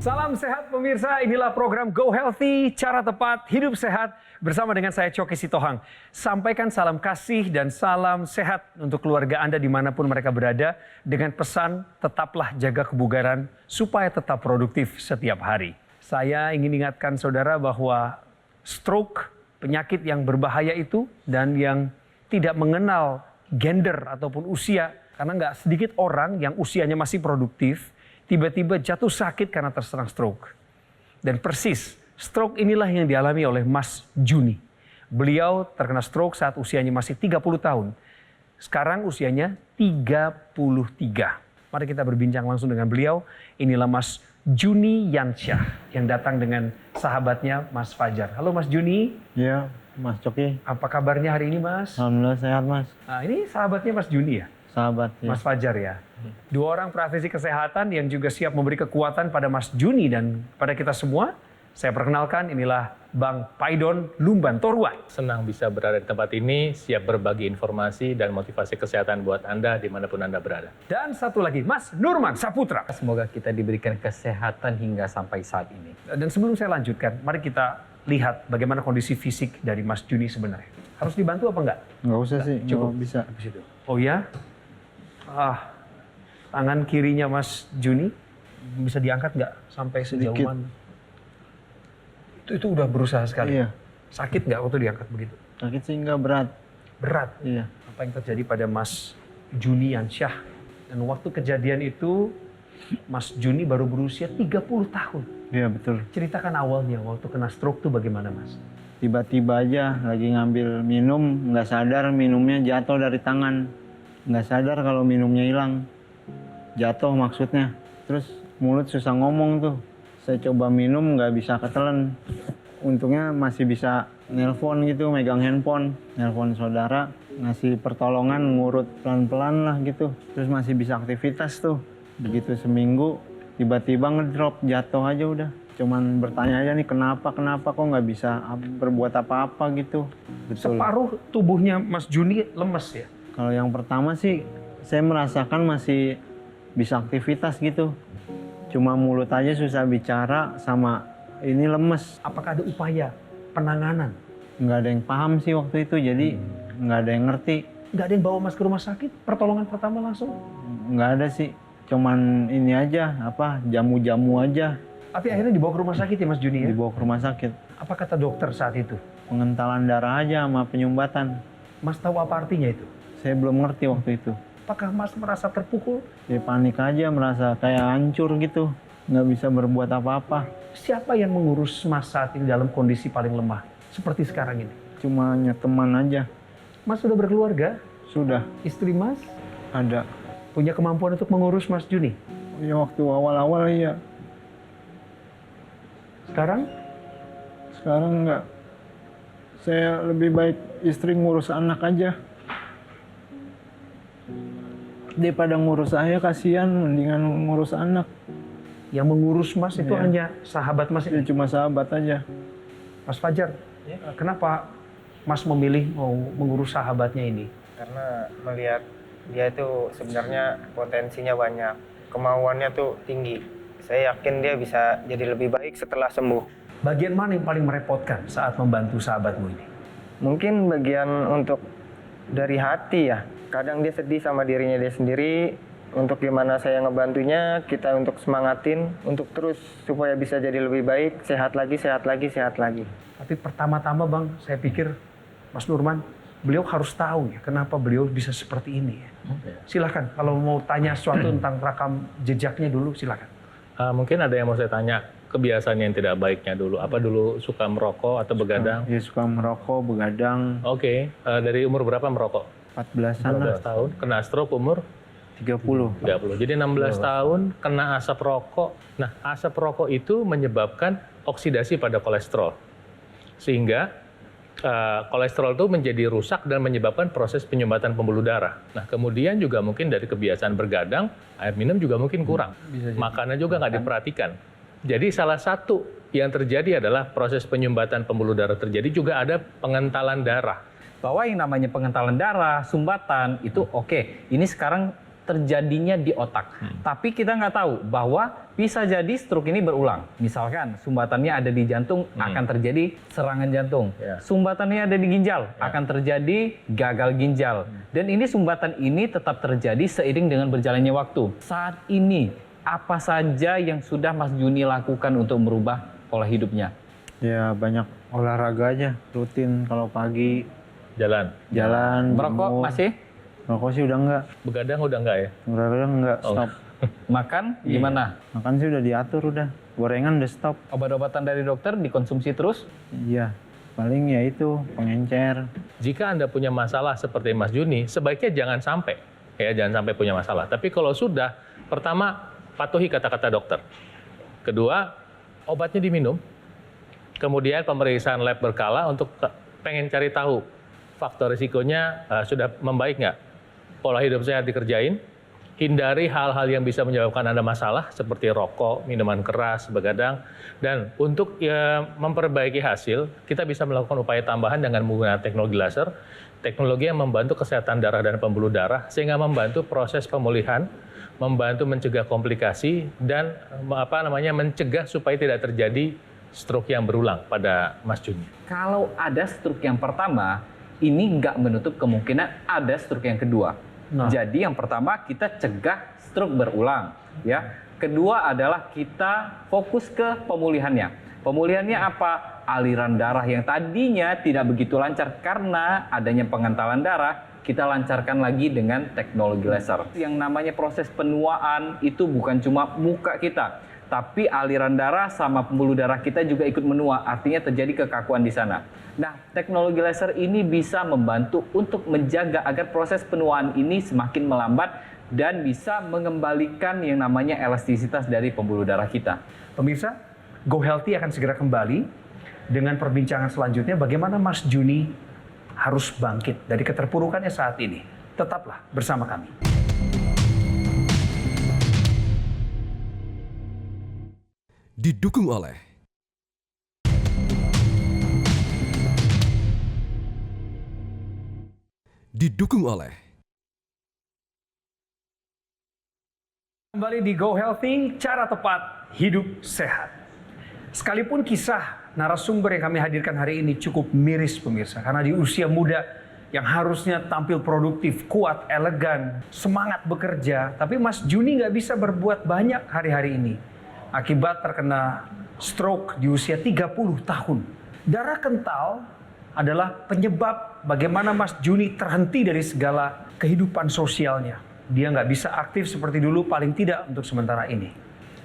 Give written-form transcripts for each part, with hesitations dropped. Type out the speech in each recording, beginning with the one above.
Salam sehat pemirsa, inilah program Go Healthy, cara tepat hidup sehat bersama dengan saya Coki Sitohang. Sampaikan salam kasih dan salam sehat untuk keluarga Anda dimanapun mereka berada dengan pesan tetaplah jaga kebugaran supaya tetap produktif setiap hari. Saya ingin ingatkan saudara bahwa stroke, penyakit yang berbahaya itu dan yang tidak mengenal gender ataupun usia, karena nggak sedikit orang yang usianya masih produktif, tiba-tiba jatuh sakit karena terserang stroke. Dan persis, stroke inilah yang dialami oleh Mas Juni. Beliau terkena stroke saat usianya masih 30 tahun. Sekarang usianya 33. Mari kita berbincang langsung dengan beliau. Inilah Mas Juni Yansyah yang datang dengan sahabatnya Mas Fajar. Halo Mas Juni. Iya, Mas Coki. Apa kabarnya hari ini Mas? Alhamdulillah sehat Mas. Nah, ini sahabatnya Mas Juni ya? Sahabat ya. Mas Fajar ya. Dua orang praktisi kesehatan yang juga siap memberi kekuatan pada Mas Juni dan pada kita semua. Saya perkenalkan, inilah Bang Paidon Lumban Toruan. Senang bisa berada di tempat ini, siap berbagi informasi dan motivasi kesehatan buat Anda dimanapun Anda berada. Dan satu lagi, Mas Nurman Saputra. Semoga kita diberikan kesehatan hingga sampai saat ini. Dan sebelum saya lanjutkan, mari kita lihat bagaimana kondisi fisik dari Mas Juni sebenarnya. Harus dibantu apa enggak? Nggak usah sih, Cukup. nggak bisa. Oh ya? Tangan kirinya Mas Juni bisa diangkat nggak sampai sejauh Sedikit. mana? Itu udah berusaha sekali. Iya. Sakit nggak waktu diangkat begitu? Sakit sih nggak berat. Berat. Iya. Apa yang terjadi pada Mas Juni Yansyah? Dan waktu kejadian itu Mas Juni baru berusia 30 tahun. Iya betul. Ceritakan awalnya waktu kena stroke tuh bagaimana Mas? Tiba-tiba aja lagi ngambil minum, nggak sadar minumnya jatuh dari tangan. Nggak sadar kalau minumnya hilang. Jatuh maksudnya. Terus mulut susah ngomong tuh. Saya coba minum nggak bisa ketelan. Untungnya masih bisa nelpon gitu, megang handphone. Nelpon saudara, ngasih pertolongan, ngurut pelan-pelan lah gitu. Terus masih bisa aktivitas tuh. Begitu seminggu, tiba-tiba ngedrop, jatuh aja udah. Cuman bertanya aja nih kenapa kok nggak bisa berbuat apa-apa gitu. Betul. Separuh tubuhnya Mas Juni lemes ya? Kalau yang pertama sih saya merasakan masih bisa aktivitas gitu. Cuma mulut aja susah bicara sama ini lemes. Apakah ada upaya penanganan? Nggak ada yang paham sih waktu itu, jadi nggak ada yang ngerti. Nggak ada yang bawa Mas ke rumah sakit? Pertolongan pertama langsung? Nggak ada sih. Cuman ini aja, jamu-jamu aja. Tapi akhirnya dibawa ke rumah sakit ya Mas Juni ya? Dibawa ke rumah sakit. Apa kata dokter saat itu? Pengentalan darah aja sama penyumbatan. Mas tahu apa artinya itu? Saya belum ngerti waktu itu. Apakah Mas merasa terpukul? Ya panik aja, merasa kayak hancur gitu. Nggak bisa berbuat apa-apa. Siapa yang mengurus Mas saat ini dalam kondisi paling lemah? Seperti sekarang ini. Cuma teman aja. Mas sudah berkeluarga? Sudah Istri Mas ada. punya kemampuan untuk mengurus Mas Juni? Ya waktu awal-awal iya. Sekarang? Sekarang enggak. Saya lebih baik istri ngurus anak aja. Daripada ngurus saya, kasihan, mendingan ngurus anak. Yang mengurus Mas itu Iya. hanya sahabat Mas Ya ini? cuma sahabat aja. Mas Fajar, kenapa Mas memilih mau mengurus sahabatnya ini? Karena melihat dia itu sebenarnya potensinya banyak, kemauannya tuh tinggi. Saya yakin dia bisa jadi lebih baik setelah sembuh. Bagian mana yang paling merepotkan saat membantu sahabatmu ini? Mungkin bagian untuk dari hati ya. Kadang dia sedih sama dirinya dia sendiri. Untuk gimana saya ngebantunya, kita untuk semangatin, untuk terus supaya bisa jadi lebih baik, sehat lagi, sehat lagi, sehat lagi. Tapi pertama-tama Bang, saya pikir Mas Nurman, beliau harus tahu ya kenapa beliau bisa seperti ini. Silakan, kalau mau tanya sesuatu tentang rekam jejaknya dulu, silakan. Mungkin ada yang mau saya tanya, kebiasaan yang tidak baiknya dulu. Apa dulu suka merokok atau begadang? Dia suka merokok, begadang. Oke, dari umur berapa merokok? 14-an lah. 12 tahun, kena stroke umur 30. 30. Jadi 16 tahun kena asap rokok. Nah, asap rokok itu menyebabkan oksidasi pada kolesterol. Sehingga kolesterol itu menjadi rusak dan menyebabkan proses penyumbatan pembuluh darah. Nah, kemudian juga mungkin dari kebiasaan bergadang, air minum juga mungkin kurang. Makanan juga nggak diperhatikan. Jadi salah satu yang terjadi adalah proses penyumbatan pembuluh darah terjadi, juga ada pengentalan darah. Bahwa yang namanya pengentalan darah, sumbatan, itu oke. Ini sekarang terjadinya di otak. Tapi kita nggak tahu bahwa bisa jadi stroke ini berulang. Misalkan sumbatannya ada di jantung, akan terjadi serangan jantung. Sumbatannya ada di ginjal, akan terjadi gagal ginjal. Dan ini sumbatan ini tetap terjadi seiring dengan berjalannya waktu. Saat ini, apa saja yang sudah Mas Juni lakukan untuk merubah pola hidupnya? Ya banyak olahraga aja, rutin kalau pagi Jalan. jalan. Merokok jemur. masih? Rokok sih udah enggak. Begadang udah enggak ya? Olahraga enggak, stop. Makan gimana? Makan sih udah diatur udah. Gorengan udah stop. Obat-obatan dari dokter dikonsumsi terus? Iya, paling ya itu pengencer. Jika Anda punya masalah seperti Mas Juni, sebaiknya jangan sampai. Ya, jangan sampai punya masalah. Tapi kalau sudah, pertama, patuhi kata-kata dokter. Kedua, obatnya diminum. Kemudian pemeriksaan lab berkala untuk pengen cari tahu faktor risikonya sudah membaik nggak. Pola hidup sehat dikerjain, hindari hal-hal yang bisa menyebabkan Anda masalah seperti rokok, minuman keras, begadang. Dan untuk memperbaiki hasil, kita bisa melakukan upaya tambahan dengan menggunakan teknologi laser, teknologi yang membantu kesehatan darah dan pembuluh darah, sehingga membantu proses pemulihan, membantu mencegah komplikasi, dan mencegah supaya tidak terjadi stroke yang berulang pada Mas Juni. Kalau ada stroke yang pertama, ini nggak menutup kemungkinan ada stroke yang kedua. Jadi yang pertama kita cegah stroke berulang, ya. Kedua adalah kita fokus ke pemulihannya. Pemulihannya apa? Aliran darah yang tadinya tidak begitu lancar karena adanya pengentalan darah, kita lancarkan lagi dengan teknologi laser. Yang namanya proses penuaan itu bukan cuma muka kita, tapi aliran darah sama pembuluh darah kita juga ikut menua, artinya terjadi kekakuan di sana. Nah, teknologi laser ini bisa membantu untuk menjaga agar proses penuaan ini semakin melambat dan bisa mengembalikan yang namanya elastisitas dari pembuluh darah kita. Pemirsa, Go Healthy akan segera kembali dengan perbincangan selanjutnya bagaimana Mas Juni harus bangkit dari keterpurukannya saat ini. Tetaplah bersama kami. Didukung oleh Kembali di Go Healthy, cara tepat hidup sehat. Sekalipun kisah narasumber yang kami hadirkan hari ini cukup miris pemirsa, karena di usia muda yang harusnya tampil produktif, kuat, elegan, semangat bekerja, tapi Mas Juni nggak bisa berbuat banyak hari-hari ini akibat terkena stroke di usia 30 tahun. Darah kental adalah penyebab bagaimana Mas Juni terhenti dari segala kehidupan sosialnya. Dia nggak bisa aktif seperti dulu, paling tidak untuk sementara ini.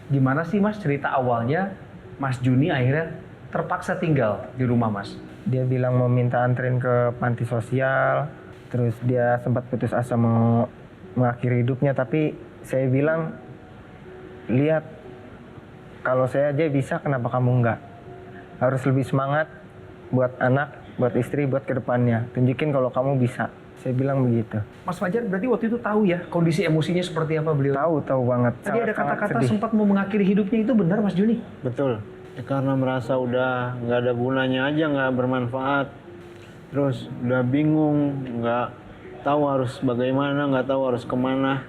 Gimana sih Mas cerita awalnya Mas Juni akhirnya terpaksa tinggal di rumah Mas? Dia bilang mau minta anterin ke panti sosial, terus dia sempat putus asa mau mengakhiri hidupnya, tapi saya bilang, lihat, kalau saya aja bisa, kenapa kamu enggak? Harus lebih semangat buat anak, buat istri, buat kedepannya. Tunjukin kalau kamu bisa. Saya bilang begitu. Mas Fajar berarti waktu itu tahu ya kondisi emosinya seperti apa beliau? Tahu banget. Tadi ada kata-kata sedih. sempat mau mengakhiri hidupnya, itu benar Mas Juni? Betul. Ya, karena merasa udah nggak ada gunanya aja, nggak bermanfaat. Terus udah bingung, nggak tahu harus bagaimana, nggak tahu harus kemana.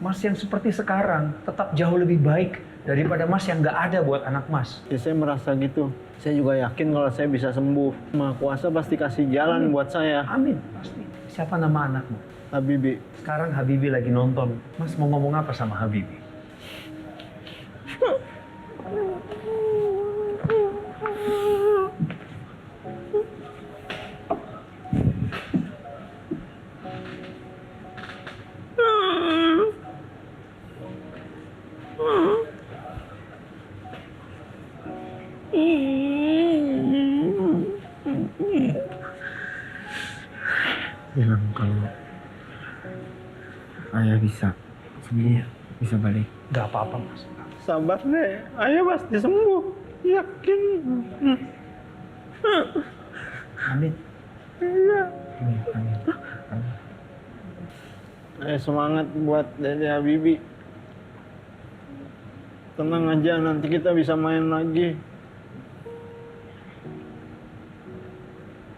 Mas yang seperti sekarang tetap jauh lebih baik daripada Mas yang nggak ada buat anak Mas. Ya, saya merasa gitu. Saya juga yakin kalau saya bisa sembuh. Maha Kuasa pasti kasih jalan buat saya. Amin, pasti. Siapa nama anakmu? Habibi. Sekarang Habibi lagi nonton. Mas mau ngomong apa sama Habibi? Bilang kalau ayah bisa sembuh, bisa balik. Gak apa-apa Mas. Sabar deh, ayah pasti sembuh. Yakin. Amin. Amin. Semangat buat Dede Habibi. Tenang aja, nanti kita bisa main lagi.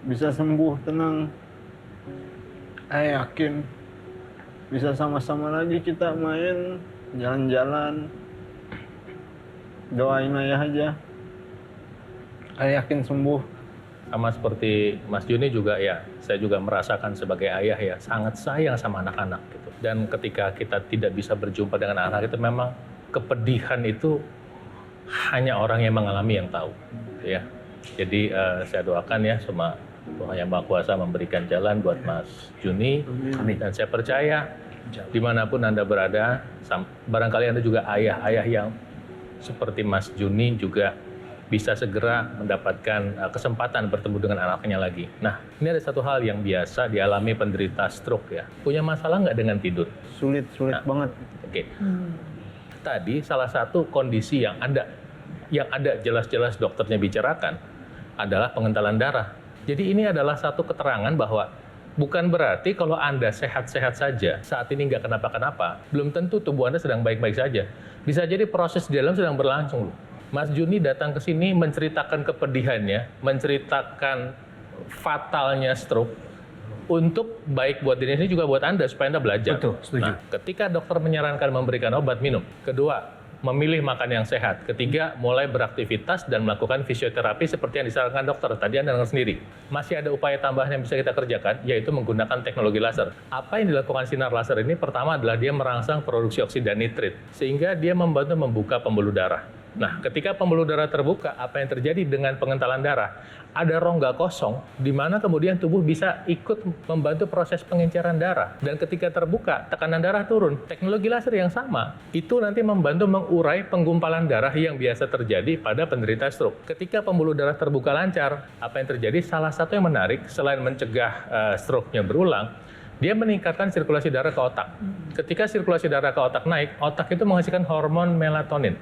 Bisa sembuh, tenang. Ayah yakin. bisa sama-sama lagi kita main, jalan-jalan. Doain ayah aja. Ayah yakin sembuh. Sama seperti Mas Juni juga ya, saya juga merasakan sebagai ayah ya, sangat sayang sama anak-anak gitu. Dan ketika kita tidak bisa berjumpa dengan anak itu, memang kepedihan itu hanya orang yang mengalami yang tahu, gitu ya. Jadi saya doakan ya sama Tuhan Yang Maha Kuasa memberikan jalan buat Mas Juni. Amin. Dan saya percaya dimanapun Anda berada, barangkali Anda juga ayah-ayah yang seperti Mas Juni juga bisa segera mendapatkan kesempatan bertemu dengan anaknya lagi. Nah, ini ada satu hal yang biasa dialami penderita stroke ya. Punya masalah nggak dengan tidur? Sulit banget. Oke. Tadi salah satu kondisi yang ada jelas-jelas dokternya bicarakan adalah pengentalan darah. Jadi ini adalah satu keterangan bahwa bukan berarti kalau Anda sehat-sehat saja, saat ini nggak kenapa-kenapa, belum tentu tubuh Anda sedang baik-baik saja. Bisa jadi proses di dalam sedang berlangsung loh. Mas Juni datang ke sini menceritakan kepedihannya, menceritakan fatalnya stroke, untuk baik buat diri sendiri juga buat Anda, supaya Anda belajar. Betul, setuju. Nah, ketika dokter menyarankan memberikan obat, minum. Kedua, memilih makan yang sehat. Ketiga, mulai beraktivitas dan melakukan fisioterapi seperti yang disarankan dokter. Tadi Anda dengar sendiri. Masih ada upaya tambahan yang bisa kita kerjakan, yaitu menggunakan teknologi laser. Apa yang dilakukan sinar laser ini? Pertama adalah dia merangsang produksi oksida nitrit, sehingga dia membantu membuka pembuluh darah. Nah, ketika pembuluh darah terbuka, apa yang terjadi dengan pengentalan darah? Ada rongga kosong, di mana kemudian tubuh bisa ikut membantu proses pengenceran darah. Dan ketika terbuka, tekanan darah turun. Teknologi laser yang sama, itu nanti membantu mengurai penggumpalan darah yang biasa terjadi pada penderita stroke. Ketika pembuluh darah terbuka lancar, apa yang terjadi? Salah satu yang menarik, selain mencegah stroke-nya berulang, dia meningkatkan sirkulasi darah ke otak. Ketika sirkulasi darah ke otak naik, otak itu menghasilkan hormon melatonin.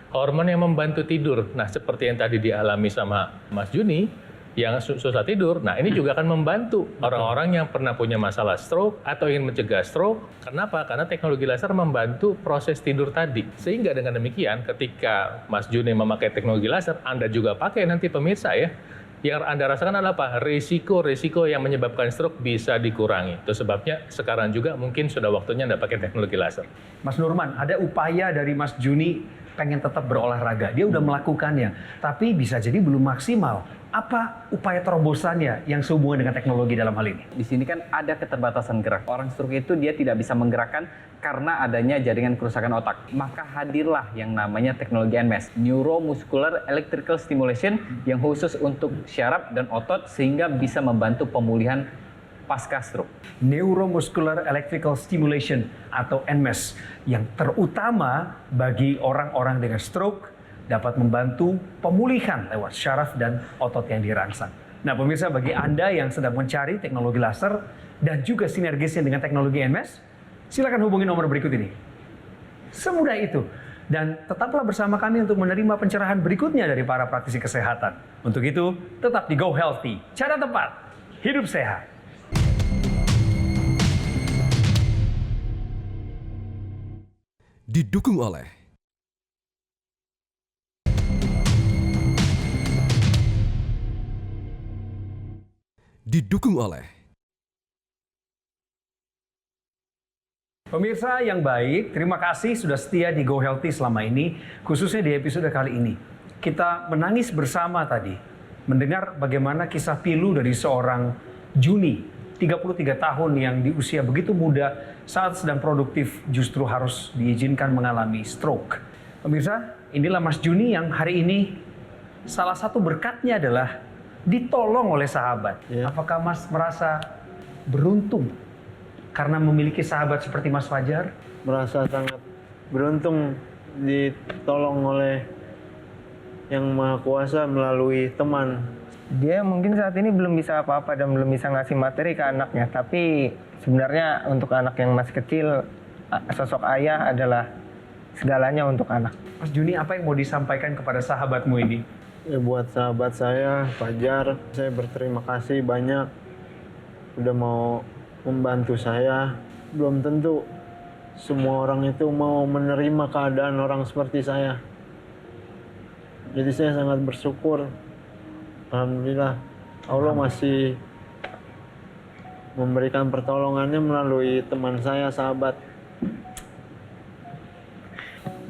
Hormon yang membantu tidur. Nah, seperti yang tadi dialami sama Mas Juni, yang susah tidur. Nah, ini juga akan membantu orang-orang yang pernah punya masalah stroke atau ingin mencegah stroke. Kenapa? Karena teknologi laser membantu proses tidur tadi. Sehingga dengan demikian, ketika Mas Juni memakai teknologi laser, Anda juga pakai nanti pemirsa ya. Yang Anda rasakan adalah apa? Risiko yang menyebabkan stroke bisa dikurangi. Itu sebabnya sekarang juga mungkin sudah waktunya Anda pakai teknologi laser. Mas Nurman, ada upaya dari Mas Juni pengen tetap berolahraga. Dia udah melakukannya, tapi bisa jadi belum maksimal. Apa upaya terobosannya yang sehubungan dengan teknologi dalam hal ini? Di sini kan ada keterbatasan gerak. Orang stroke itu dia tidak bisa menggerakkan karena adanya jaringan kerusakan otak. Maka hadirlah yang namanya teknologi NMES, Neuromuscular Electrical Stimulation, yang khusus untuk syaraf dan otot sehingga bisa membantu pemulihan pasca stroke. Neuromuscular Electrical Stimulation atau NMES yang terutama bagi orang-orang dengan stroke dapat membantu pemulihan lewat syaraf dan otot yang dirangsang. Nah, pemirsa, bagi Anda yang sedang mencari teknologi laser dan juga sinergisnya dengan teknologi NMES, silakan hubungi nomor berikut ini. Semudah itu. Dan tetaplah bersama kami untuk menerima pencerahan berikutnya dari para praktisi kesehatan. Untuk itu, tetap di Go Healthy. Cara tepat, hidup sehat. Didukung oleh Pemirsa yang baik, terima kasih sudah setia di Go Healthy selama ini, khususnya di episode kali ini. Kita menangis bersama tadi, mendengar bagaimana kisah pilu dari seorang Juni, 33 tahun yang di usia begitu muda, saat sedang produktif justru harus diizinkan mengalami stroke. Pemirsa, inilah Mas Juni yang hari ini salah satu berkatnya adalah ditolong oleh sahabat. Ya. Apakah Mas merasa beruntung karena memiliki sahabat seperti Mas Fajar? Merasa sangat beruntung ditolong oleh Yang Maha Kuasa melalui teman. Dia mungkin saat ini belum bisa apa-apa dan belum bisa ngasih materi ke anaknya. Tapi sebenarnya untuk anak yang masih kecil, sosok ayah adalah segalanya untuk anak. Mas Juni, apa yang mau disampaikan kepada sahabatmu ini? Ya, buat sahabat saya, Fajar, saya berterima kasih banyak udah mau membantu saya. Belum tentu semua orang itu mau menerima keadaan orang seperti saya. Jadi saya sangat bersyukur. Alhamdulillah, Allah masih memberikan pertolongannya melalui teman saya, sahabat.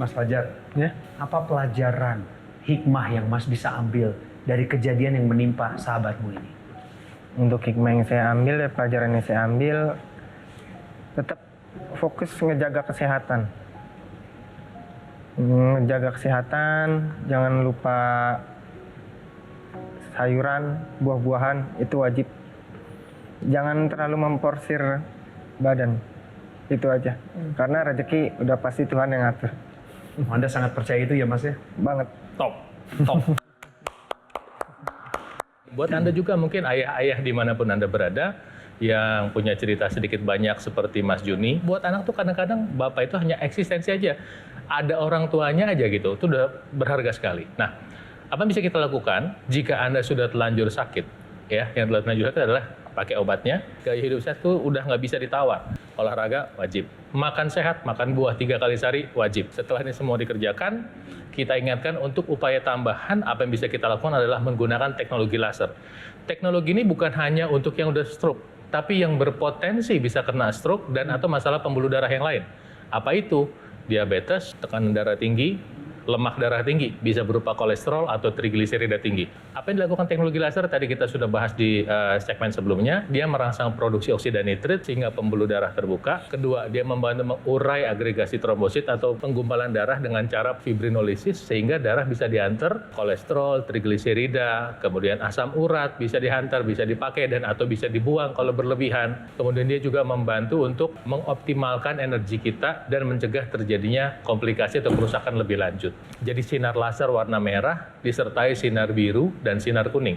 Mas Fajar, Ya. apa pelajaran hikmah yang Mas bisa ambil dari kejadian yang menimpa sahabatmu ini? Untuk hikmah yang saya ambil, pelajaran yang saya ambil, tetap fokus ngejaga kesehatan. Ngejaga kesehatan, jangan lupa sayuran, buah-buahan, itu wajib. Jangan terlalu memporsir badan, itu aja. Karena rezeki udah pasti Tuhan yang ngatur. Anda sangat percaya itu ya Mas ya? Banget. Top, top. Buat Anda juga mungkin ayah-ayah dimanapun Anda berada, yang punya cerita sedikit banyak seperti Mas Juni, buat anak tuh kadang-kadang bapak itu hanya eksistensi aja. Ada orang tuanya aja gitu, itu udah berharga sekali. Nah, apa yang bisa kita lakukan jika Anda sudah telanjur sakit? Ya, yang telanjur sakit adalah pakai obatnya. Gaya hidup sehat tuh udah nggak bisa ditawar. Olahraga wajib. Makan sehat, makan buah 3 kali sehari wajib. Setelah ini semua dikerjakan, kita ingatkan untuk upaya tambahan apa yang bisa kita lakukan adalah menggunakan teknologi laser. Teknologi ini bukan hanya untuk yang udah stroke, tapi yang berpotensi bisa kena stroke dan atau masalah pembuluh darah yang lain. Apa itu? Diabetes, tekanan darah tinggi, lemak darah tinggi, bisa berupa kolesterol atau trigliserida tinggi. Apa yang dilakukan teknologi laser tadi kita sudah bahas di segmen sebelumnya, dia merangsang produksi oksida nitrit sehingga pembuluh darah terbuka. Kedua, dia membantu mengurai agregasi trombosit atau penggumpalan darah dengan cara fibrinolisis sehingga darah bisa diantar kolesterol, trigliserida, kemudian asam urat bisa dihantar, bisa dipakai dan atau bisa dibuang kalau berlebihan. Kemudian dia juga membantu untuk mengoptimalkan energi kita dan mencegah terjadinya komplikasi atau kerusakan lebih lanjut. Jadi sinar laser warna merah disertai sinar biru dan sinar kuning.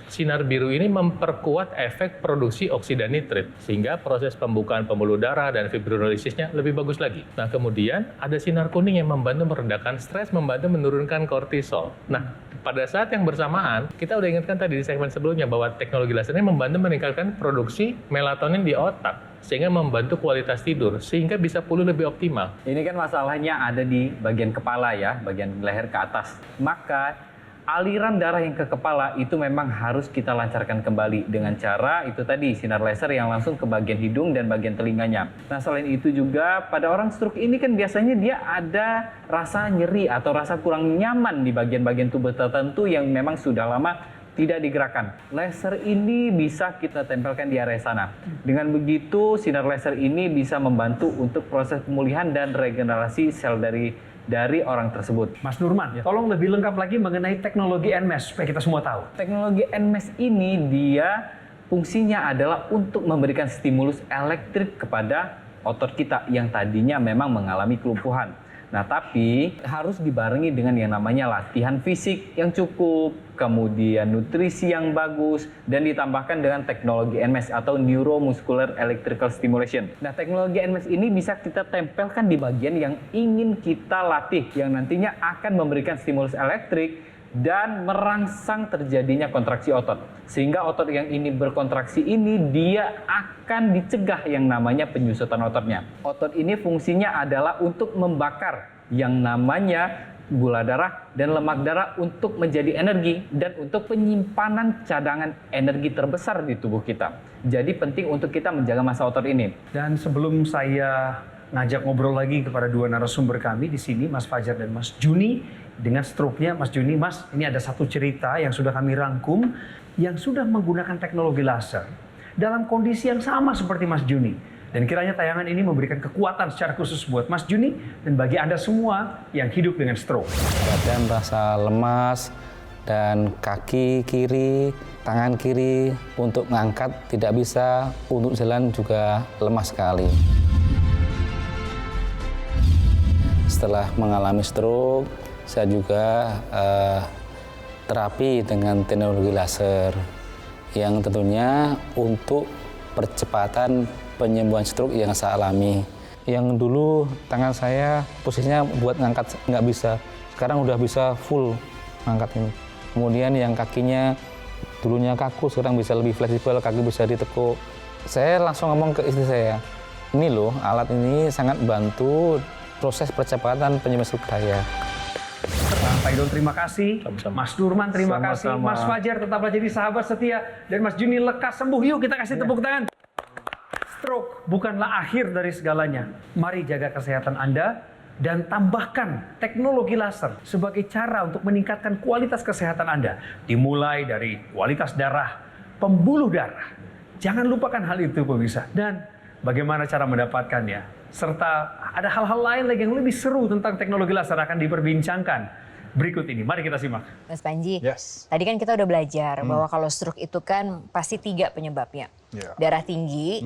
Sinar biru ini memperkuat efek produksi oksida nitrit sehingga proses pembukaan pembuluh darah dan fibrinolisisnya lebih bagus lagi. Nah, kemudian ada sinar kuning yang membantu meredakan stres, membantu menurunkan kortisol. Nah, pada saat yang bersamaan, kita udah ingatkan tadi di segmen sebelumnya bahwa teknologi laser ini membantu meningkatkan produksi melatonin di otak sehingga membantu kualitas tidur, sehingga bisa pulih lebih optimal. Ini kan masalahnya ada di bagian kepala ya, bagian leher ke atas. Maka aliran darah yang ke kepala itu memang harus kita lancarkan kembali dengan cara itu tadi, sinar laser yang langsung ke bagian hidung dan bagian telinganya. Nah, selain itu juga pada orang stroke ini kan biasanya dia ada rasa nyeri atau rasa kurang nyaman di bagian-bagian tubuh tertentu yang memang sudah lama tidak digerakkan. Laser ini bisa kita tempelkan di area sana. Dengan begitu, sinar laser ini bisa membantu untuk proses pemulihan dan regenerasi sel dari orang tersebut. Mas Nurman, tolong lebih lengkap lagi mengenai teknologi NMES supaya kita semua tahu. Teknologi NMES ini dia fungsinya adalah untuk memberikan stimulus elektrik kepada otot kita yang tadinya memang mengalami kelumpuhan. Nah, tapi harus dibarengi dengan yang namanya latihan fisik yang cukup, kemudian nutrisi yang bagus, dan ditambahkan dengan teknologi NMES atau Neuromuscular Electrical Stimulation. Nah, teknologi NMES ini bisa kita tempelkan di bagian yang ingin kita latih, yang nantinya akan memberikan stimulus elektrik dan merangsang terjadinya kontraksi otot. Sehingga otot yang ini berkontraksi ini dia akan dicegah yang namanya penyusutan ototnya. Otot ini fungsinya adalah untuk membakar yang namanya gula darah dan lemak darah untuk menjadi energi dan untuk penyimpanan cadangan energi terbesar di tubuh kita. Jadi penting untuk kita menjaga massa otot ini. Dan sebelum saya ngajak ngobrol lagi kepada dua narasumber kami di sini, Mas Fajar dan Mas Juni, dengan stroke-nya Mas Juni, Mas, ini ada satu cerita yang sudah kami rangkum yang sudah menggunakan teknologi laser dalam kondisi yang sama seperti Mas Juni. Dan kiranya tayangan ini memberikan kekuatan secara khusus buat Mas Juni dan bagi Anda semua yang hidup dengan stroke. Badan rasa lemas dan kaki kiri, tangan kiri untuk mengangkat tidak bisa, untuk jalan juga lemas sekali. Setelah mengalami stroke, saya juga terapi dengan teknologi laser yang tentunya untuk percepatan penyembuhan stroke yang saya alami. Yang dulu tangan saya posisinya buat ngangkat nggak bisa, sekarang udah bisa full ngangkat ini. Kemudian yang kakinya dulunya kaku, sekarang bisa lebih fleksibel, kaki bisa ditekuk. Saya langsung ngomong ke istri saya, ini loh alat ini sangat bantu proses percepatan penyembuhan stroke saya. Pak Idol, terima kasih. Sama-sama. Mas Nurman, terima kasih. Sama-sama. Mas Fajar, tetaplah jadi sahabat setia. Dan Mas Juni lekas sembuh. Yuk kita kasih tepuk tangan. Stroke bukanlah akhir dari segalanya. Mari jaga kesehatan Anda dan tambahkan teknologi laser sebagai cara untuk meningkatkan kualitas kesehatan Anda. Dimulai dari kualitas darah, pembuluh darah. Jangan lupakan hal itu pemirsa. Dan bagaimana cara mendapatkannya. Serta ada hal-hal lain lagi yang lebih seru tentang teknologi laser akan diperbincangkan berikut ini. Mari kita simak. Mas Panji, Yes. tadi kan kita udah belajar bahwa kalau stroke itu kan pasti 3 penyebabnya. Yeah. Darah tinggi,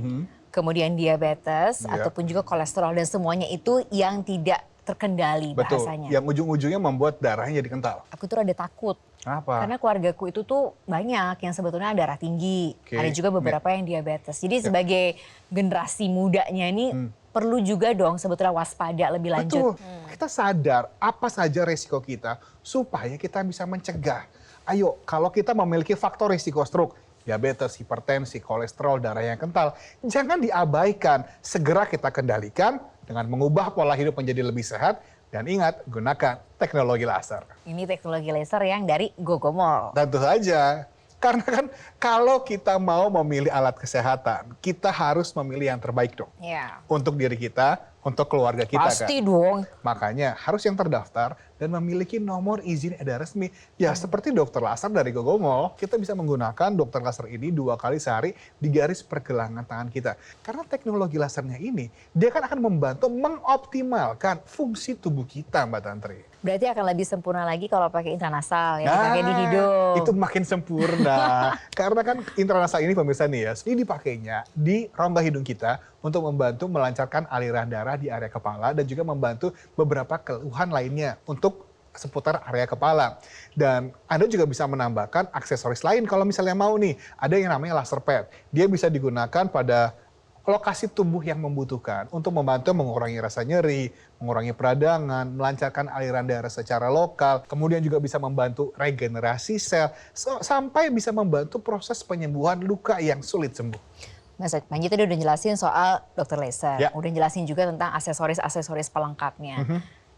kemudian diabetes, Yeah. ataupun juga kolesterol, dan semuanya itu yang tidak terkendali Betul. bahasanya. Yang ujung-ujungnya membuat darahnya jadi kental. Aku tuh rada takut. Apa? Karena keluargaku itu tuh banyak yang sebetulnya darah tinggi. Oke. Ada juga beberapa yang diabetes. Jadi sebagai generasi mudanya ini perlu juga dong sebetulnya waspada lebih lanjut. Betul. Kita sadar apa saja resiko kita supaya kita bisa mencegah. Ayo, kalau kita memiliki faktor risiko stroke, diabetes, hipertensi, kolesterol, darah yang kental, jangan diabaikan. Segera kita kendalikan dengan mengubah pola hidup menjadi lebih sehat. Dan ingat, gunakan teknologi laser. Ini teknologi laser yang dari Gogomol. Tentu saja. Karena kan kalau kita mau memilih alat kesehatan, kita harus memilih yang terbaik dong. Ya. Untuk diri kita, untuk keluarga kita Pasti kan. dong. Makanya harus yang terdaftar dan memiliki nomor izin edar resmi. Ya seperti dokter laser dari Gogomol, kita bisa menggunakan dokter laser ini 2 kali sehari di garis pergelangan tangan kita. Karena teknologi lasernya ini, dia kan akan membantu mengoptimalkan fungsi tubuh kita, Mbak Tantri. Berarti akan lebih sempurna lagi kalau pakai intranasal, ya dipakai di hidung. Itu makin sempurna. Karena kan intranasal ini pemirsa nih ya, ini dipakainya di rongga hidung kita untuk membantu melancarkan aliran darah di area kepala dan juga membantu beberapa keluhan lainnya untuk seputar area kepala. Dan Anda juga bisa menambahkan aksesoris lain kalau misalnya mau nih. Ada yang namanya laser pad. Dia bisa digunakan pada lokasi tubuh yang membutuhkan untuk membantu mengurangi rasa nyeri, mengurangi peradangan, melancarkan aliran darah secara lokal, kemudian juga bisa membantu regenerasi sel, sampai bisa membantu proses penyembuhan luka yang sulit sembuh. Mas Panji tadi udah jelasin soal dokter laser, Ya. udah jelasin juga tentang aksesoris-aksesoris pelengkapnya.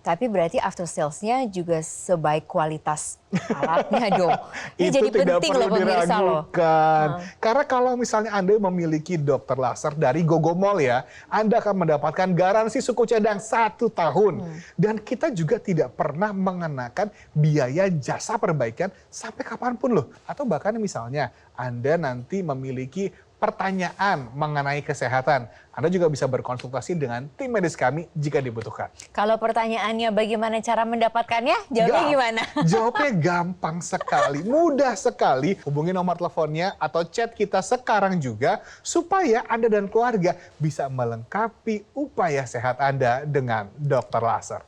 Tapi berarti after sales-nya juga sebaik kualitas alatnya dong. Ini Itu jadi tidak penting perlu loh pemirsa loh. diragukan. Karena kalau misalnya Anda memiliki dokter laser dari Gogomol ya, Anda akan mendapatkan garansi suku cadang 1 tahun. Dan kita juga tidak pernah mengenakan biaya jasa perbaikan sampai kapanpun loh. Atau bahkan misalnya Anda nanti memiliki pertanyaan mengenai kesehatan, Anda juga bisa berkonsultasi dengan tim medis kami jika dibutuhkan. Kalau pertanyaannya bagaimana cara mendapatkannya, jawabnya gimana? Jawabnya gampang sekali, mudah sekali. Hubungi nomor teleponnya atau chat kita sekarang juga supaya Anda dan keluarga bisa melengkapi upaya sehat Anda dengan dokter laser.